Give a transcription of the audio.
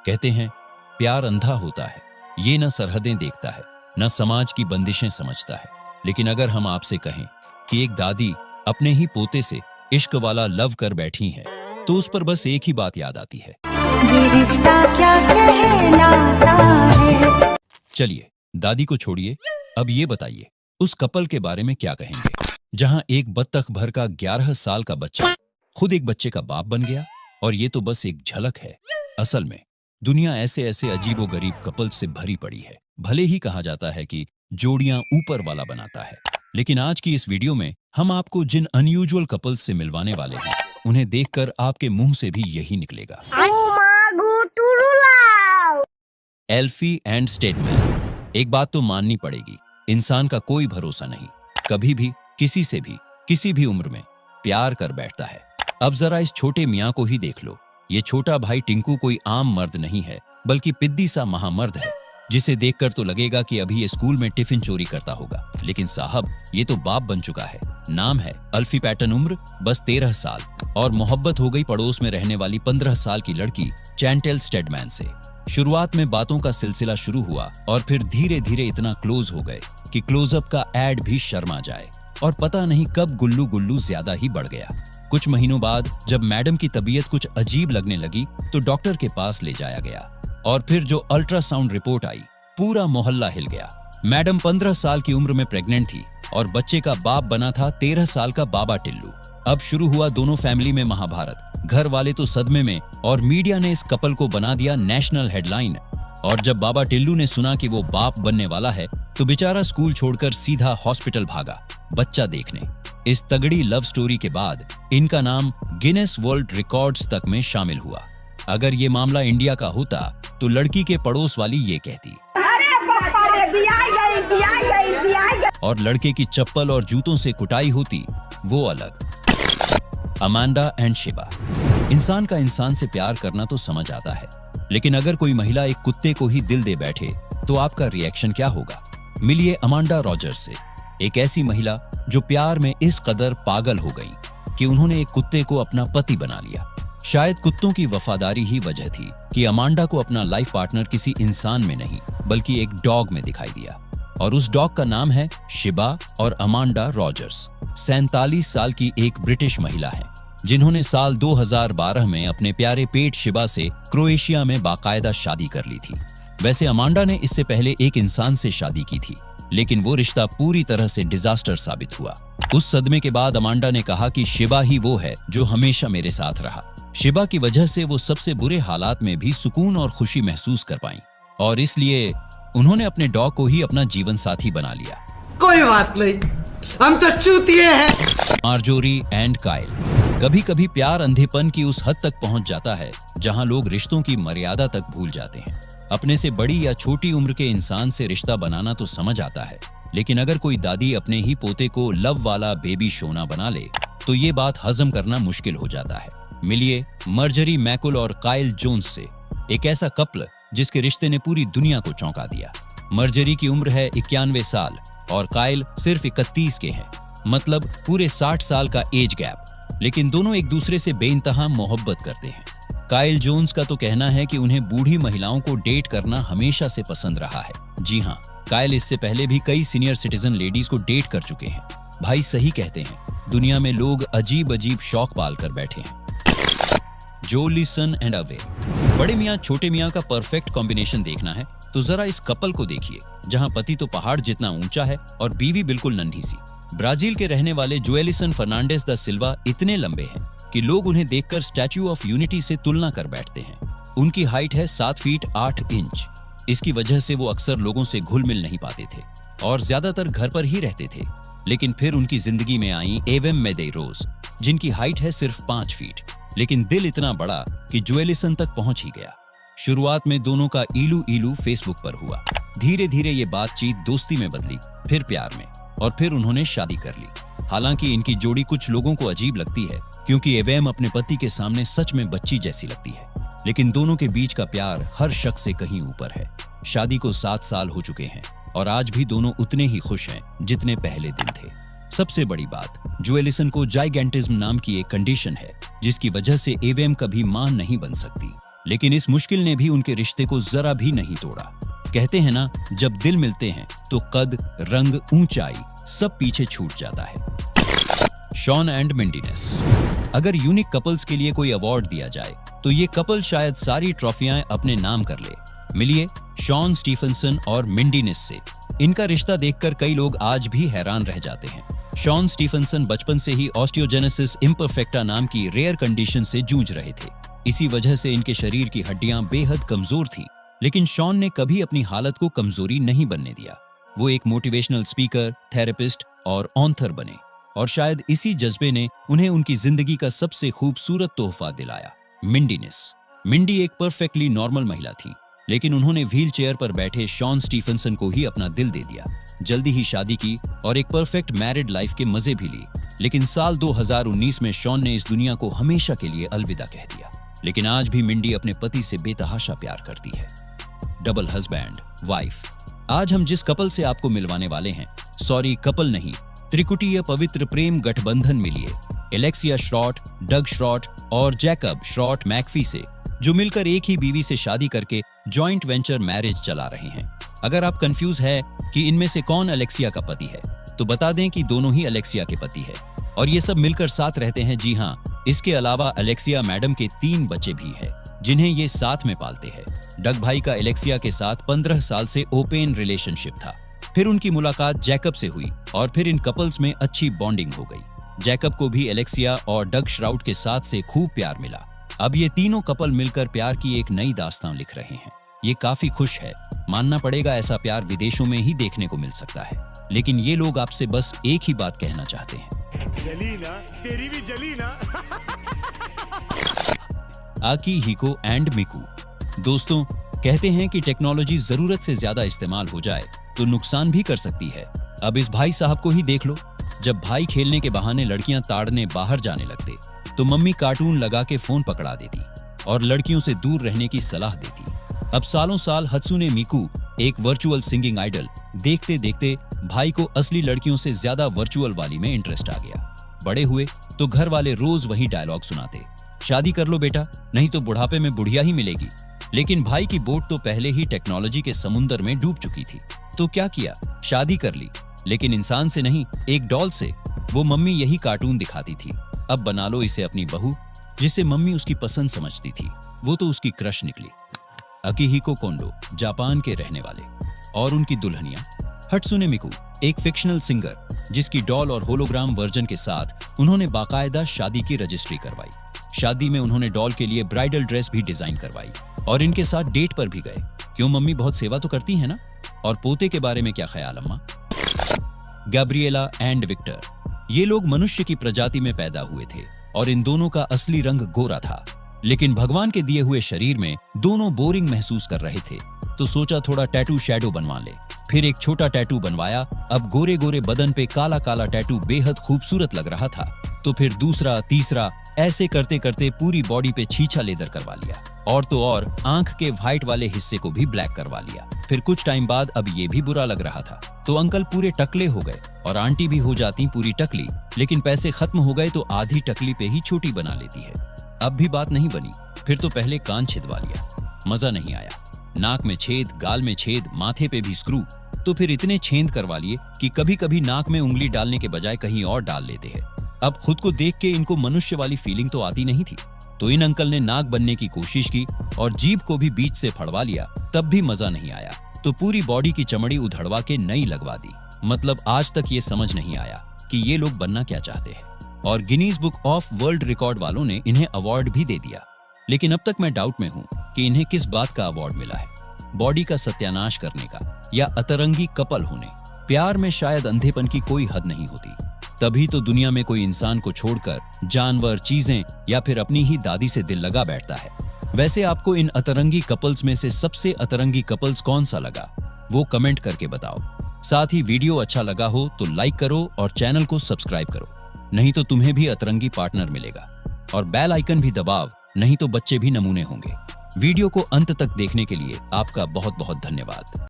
कहते हैं प्यार अंधा होता है, ये न सरहदें देखता है, न समाज की बंदिशें समझता है। लेकिन अगर हम आपसे कहें कि एक दादी अपने ही पोते से इश्क वाला लव कर बैठी हैं, तो उस पर बस एक ही बात याद आती है, ये रिश्ता क्या कहलाता है। चलिए दादी को छोड़िए, अब ये बताइए उस कपल के बारे में क्या कहेंगे, जहां एक बत्तख भर का 11 साल का बच्चा खुद एक बच्चे का बाप बन गया। और ये तो बस एक झलक है। असल में दुनिया ऐसे ऐसे अजीबोगरीब कपल्स से भरी पड़ी है। भले ही कहा जाता है कि जोड़ियां ऊपर वाला बनाता है, लेकिन आज की इस वीडियो में हम आपको जिन अनयूजुअल कपल्स से मिलवाने वाले हैं, उन्हें देखकर आपके मुंह से भी यही निकलेगा। एल्फी एंड स्टेडमैन। एक बात तो माननी पड़ेगी, इंसान का कोई भरोसा नहीं, कभी भी किसी से भी किसी भी उम्र में प्यार कर बैठता है। अब जरा इस छोटे मियाँ को ही देख लो। ये छोटा भाई टिंकू कोई आम मर्द नहीं है, बल्कि पिद्दी सा महामर्द है, जिसे देखकर तो लगेगा कि अभी ये स्कूल में टिफिन चोरी करता होगा। लेकिन साहब, ये तो बाप बन चुका है। नाम है अल्फी पैटर्न, उम्र बस 13 साल, और मोहब्बत हो गई पड़ोस में रहने वाली 15 साल की लड़की चैंटेल स्टेडमैन से। शुरुआत में बातों का सिलसिला शुरू हुआ और फिर धीरे धीरे इतना क्लोज हो गए कि क्लोजअप का एड भी शर्मा जाए, और पता नहीं कब गुल्लू गुल्लू ज्यादा ही बढ़ गया। कुछ महीनों बाद जब मैडम की तबीयत कुछ अजीब लगने लगी तो डॉक्टर के पास ले जाया गया, और फिर जो अल्ट्रासाउंड रिपोर्ट आई, पूरा मोहल्ला हिल गया। मैडम 15 साल की उम्र में प्रेग्नेंट थी और बच्चे का बाप बना था 13 साल का बाबा टिल्लू। अब शुरू हुआ दोनों फैमिली में महाभारत। घर वाले तो सदमे में, और मीडिया ने इस कपल को बना दिया नेशनल हेडलाइन। और जब बाबा टिल्लू ने सुना कि वो बाप बनने वाला है, तो बेचारा स्कूल छोड़कर सीधा हॉस्पिटल भागा बच्चा देखने। इस तगड़ी लव स्टोरी के बाद इनका नाम गिनेस वर्ल्ड रिकॉर्ड्स तक में शामिल हुआ। अगर ये मामला इंडिया का होता तो लड़की के पड़ोस वाली ये कहती, अरे पापा रे, बियाई गई। और लड़के की चप्पल और जूतों से कुटाई होती वो अलग। Amanda and Shiba. इंसान का इंसान से प्यार करना तो समझ आता है, लेकिन अगर कोई महिला एक कुत्ते को ही दिल दे बैठे तो आपका रिएक्शन क्या होगा? मिलिए अमांडा रॉजर्स से, एक ऐसी महिला जो प्यार में इस कदर पागल हो गई कि उन्होंने एक कुत्ते को अपना पति बना लिया। शायद कुत्तों की वफादारी ही वजह थी कि अमांडा को अपना लाइफ पार्टनर किसी इंसान में नहीं, बल्कि एक डॉग में दिखाई दिया। और उस डॉग का नाम है शिबा और अमांडा रॉजर्स 47 साल की एक ब्रिटिश महिला है, जिन्होंने साल 2012 में अपने प्यारे पेट शिबा से क्रोएशिया में बाकायदा शादी कर ली थी। वैसे अमांडा ने इससे पहले एक इंसान से शादी की थी, लेकिन वो रिश्ता पूरी तरह से डिजास्टर साबित हुआ। उस सदमे के बाद अमांडा ने कहा कि शिबा ही वो है जो हमेशा मेरे साथ रहा। शिबा की वजह से वो सबसे बुरे हालात में भी सुकून और खुशी महसूस कर पाई, और इसलिए उन्होंने अपने डॉग को ही अपना जीवन साथी बना लिया। कोई बात नहीं, हम तो चूतिए हैं। Marjorie and Kyle. कभी कभी प्यार अंधेपन की उस हद तक पहुंच जाता है जहां लोग रिश्तों की मर्यादा तक भूल जाते हैं। अपने से बड़ी या छोटी उम्र के इंसान से रिश्ता बनाना तो समझ आता है, लेकिन अगर कोई दादी अपने ही पोते को लव वाला बेबी शोना बना ले तो ये बात हजम करना मुश्किल हो जाता है। मिलिए मर्जरी मैकुल और काइल जोन्स से, एक ऐसा कपल जिसके रिश्ते ने पूरी दुनिया को चौंका दिया। मर्जरी की उम्र है 91 साल और काइल सिर्फ 31 के हैं, मतलब पूरे 60 साल का एज गैप। लेकिन दोनों एक दूसरे से बेइंतहा मोहब्बत करते हैं। काइल जोन्स का तो कहना है कि उन्हें बूढ़ी महिलाओं को डेट करना हमेशा से पसंद रहा है। जी हाँ, काइल इससे पहले भी कई सीनियर सिटीजन लेडीज को डेट कर चुके हैं। भाई सही कहते हैं, दुनिया में लोग अजीब अजीब शौक पाल कर बैठे हैं। जोलिसन एंड अवे। बड़े मियाँ छोटे मियाँ का परफेक्ट कॉम्बिनेशन देखना है तो जरा इस कपल को देखिए, जहां पति तो पहाड़ जितना ऊंचा है और बीवी बिल्कुल नन्ही सी। ब्राजील के रहने वाले जोएलिसन फर्नांडिस दा सिल्वा इतने लंबे हैं कि लोग उन्हें देखकर स्टैच्यू ऑफ यूनिटी से तुलना कर बैठते हैं। उनकी हाइट है 7 फीट 8 इंच। इसकी वजह से वो अक्सर लोगों से घुल मिल नहीं पाते थे और ज्यादातर घर पर ही रहते थे। लेकिन फिर उनकी जिंदगी में आई एवेम मेडेरोस, जिनकी हाइट है सिर्फ 5 फीट, लेकिन दिल इतना बड़ा कि जोएलिसन तक पहुंच ही गया। शुरुआत में दोनों का इलू इलू फेसबुक पर हुआ। धीरे धीरे ये बातचीत दोस्ती में बदली, फिर प्यार में, और फिर उन्होंने शादी कर ली। हालांकि इनकी जोड़ी कुछ लोगों को अजीब लगती है, क्योंकि एवेम अपने पति के सामने सच में बच्ची जैसी लगती है। लेकिन दोनों के बीच का प्यार हर शख्स से कहीं ऊपर है। शादी को 7 साल हो चुके हैं और आज भी दोनों उतने ही खुश हैं जितने पहले दिन थे। सबसे बड़ी बात, जोएलिसन को जाइगेंटिज्म नाम की एक कंडीशन है, जिसकी वजह से एवेम कभी मां नहीं बन सकती। लेकिन इस मुश्किल ने भी उनके रिश्ते को जरा भी नहीं तोड़ा। कहते हैं ना, जब दिल मिलते हैं तो कद, रंग, ऊंचाई सब पीछे छूट जाता है। शॉन एंड मिंडीनेस। अगर यूनिक कपल्स के लिए कोई अवार्ड दिया जाए तो ये कपल शायद सारी ट्रॉफियां अपने नाम कर ले। मिलिए शॉन स्टीफनसन और मिंडीनेस से। इनका रिश्ता देखकर कई लोग आज भी हैरान रह जाते हैं। शॉन स्टीफनसन बचपन से ही ऑस्टियोजेनेसिस इम्परफेक्टा नाम की रेयर कंडीशन से जूझ रहे थे। इसी वजह से इनके शरीर की हड्डियां बेहद कमजोर थीं। लेकिन शॉन ने कभी अपनी हालत को कमजोरी नहीं बनने दिया। वो एक मोटिवेशनल स्पीकर, थेरेपिस्ट और ऑथर बने, और शायद इसी जज्बे ने उन्हें उनकी जिंदगी का सबसे खूबसूरत तोहफा दिलाया, मिंडीनेस। मिंडी एक परफेक्टली नॉर्मल महिला थी, लेकिन उन्होंने व्हील चेयर पर बैठे शॉन स्टीफनसन को ही अपना दिल दे दिया। जल्दी ही शादी की और एक परफेक्ट मैरिड लाइफ के मजे भी ली। लेकिन साल 2019 में शॉन ने इस दुनिया को हमेशा के लिए अलविदा कह दिया। लेकिन आज भी मिंडी अपने पति से बेतहाशा प्यार करती है। Double husband, wife. आज हम जिस कपल से आपको मिलवाने वाले हैं, सॉरी कपल नहीं, त्रिकुटीय पवित्र प्रेम गठबंधन मिलिए एलेक्सिया श्रॉट, डग श्रॉट और जैकब श्रॉट मैकफी से, जो मिलकर एक ही बीवी से शादी करके जॉइंट वेंचर मैरिज चला रहे हैं। अगर आप कंफ्यूज है कि इनमें से कौन अलेक्सिया का पति है, तो बता दें कि दोनों ही अलेक्सिया के पति है और ये सब मिलकर साथ रहते हैं। जी हाँ, इसके अलावा अलेक्सिया मैडम के 3 बच्चे भी हैं, जिन्हें ये साथ में पालते हैं। डग भाई का अलेक्सिया के साथ 15 साल से ओपन रिलेशनशिप था। फिर उनकी मुलाकात जैकब से हुई और फिर इन कपल्स में अच्छी बॉन्डिंग हो गई। जैकब को भी अलेक्सिया और डग श्राउट के साथ से खूब प्यार मिला। अब ये तीनों कपल मिलकर प्यार की एक नई दास्तान लिख रहे हैं। ये काफी खुश है। मानना पड़ेगा, ऐसा प्यार विदेशों में ही देखने को मिल सकता है। लेकिन ये लोग आपसे बस एक ही बात कहना चाहते हैं, जली ना, तेरी भी जली ना। आकिहिको एंड मिकू। दोस्तों, कहते हैं कि टेक्नोलॉजी जरूरत से ज्यादा इस्तेमाल हो जाए तो नुकसान भी कर सकती है। अब इस भाई साहब को ही देख लो। जब भाई खेलने के बहाने लड़कियां ताड़ने बाहर जाने लगते तो मम्मी कार्टून लगा के फोन पकड़ा देती और लड़कियों से दूर रहने की सलाह देती। अब सालों साल हत्सुने मिकू, एक वर्चुअल सिंगिंग आइडल, देखते देखते भाई को असली लड़कियों से ज्यादा वर्चुअल वाली में इंटरेस्ट आ गया। बड़े हुए तो घर वाले रोज वही डायलॉग सुनाते, शादी कर लो बेटा, नहीं तो बुढ़ापे में बुढ़िया ही मिलेगी। लेकिन भाई की बोट तो पहले ही टेक्नोलॉजी के समुंदर में डूब चुकी थी। तो क्या किया, शादी कर ली, लेकिन इंसान से नहीं, एक डॉल से। वो मम्मी यही कार्टून दिखाती थी। अब बना लो इसे अपनी बहू, जिसे मम्मी उसकी पसंद समझती थी। वो तो उसकी क्रश निकली। अकिहिको कोंडो, जापान के रहने वाले, और उनकी दुल्हनिया हत्सुने मिकू, एक फिक्शनल सिंगर, जिसकी डॉल और होलोग्राम वर्जन के साथ उन्होंने बाकायदा शादी की रजिस्ट्री करवाई। शादी में उन्होंने डॉल के लिए ब्राइडल ड्रेस भी डिजाइन करवाई और इनके साथ डेट पर भी गए। क्यों, मम्मी बहुत सेवा तो करती है ना। और पोते के बारे में क्या ख्याल अम्मा? Gabriela and Victor. ये लोग मनुष्य की प्रजाति में पैदा हुए थे और इन दोनों का असली रंग गोरा था। लेकिन भगवान के दिए हुए शरीर में दोनों बोरिंग महसूस कर रहे थे, तो सोचा थोड़ा टैटू शैडो बनवा ले। फिर एक छोटा टैटू बनवाया। अब गोरे गोरे बदन पे काला काला टैटू बेहद खूबसूरत लग रहा था। तो फिर दूसरा, तीसरा, ऐसे करते करते पूरी बॉडी पे छीछा लेदर करवा लिया। और तो और आंख के व्हाइट वाले हिस्से को भी ब्लैक करवा लिया। फिर कुछ टाइम बाद अब ये भी बुरा लग रहा था, तो अंकल पूरे टकले हो गए और आंटी भी हो जाती पूरी टकली। लेकिन पैसे खत्म हो गए तो आधी टकली पे ही छोटी बना लेती है। अब भी बात नहीं बनी। फिर तो पहले कान छिदवा लिया, मजा नहीं आया। नाक में छेद, गाल में छेद, माथे पे भी स्क्रू। तो फिर इतने छेद करवा लिए कि कभी कभी नाक में उंगली डालने के बजाय कहीं और डाल लेते हैं। अब खुद को देख के इनको मनुष्य वाली फीलिंग तो आती नहीं थी, तो इन अंकल ने नाक बनने की कोशिश की और जीभ को भी बीच से फड़वा लिया, तब भी मजा नहीं आया। तो पूरी बॉडी की चमड़ी उधड़वा के नई लगवा दी। मतलब आज तक ये समझ नहीं आया कि ये लोग बनना क्या चाहते हैं। और Guinness book of world record वालों ने इन्हें अवार्ड भी दे दिया। लेकिन अब तक मैं डाउट में हूं कि इन्हें किस बात का अवार्ड मिला है, बॉडी का सत्यानाश करने का या अतरंगी कपल होने। प्यार में शायद अंधेपन की कोई हद नहीं होती, तभी तो दुनिया में कोई इंसान को छोड़कर जानवर, चीजें या फिर अपनी ही दादी से दिल लगा बैठता है। वैसे आपको इन अतरंगी कपल्स में से सबसे अतरंगी कपल्स कौन सा लगा, वो कमेंट करके बताओ। साथ ही वीडियो अच्छा लगा हो तो लाइक करो और चैनल को सब्सक्राइब करो, नहीं तो तुम्हें भी अतरंगी पार्टनर मिलेगा। और बेल आइकन भी दबाओ, नहीं तो बच्चे भी नमूने होंगे। वीडियो को अंत तक देखने के लिए आपका बहुत बहुत धन्यवाद।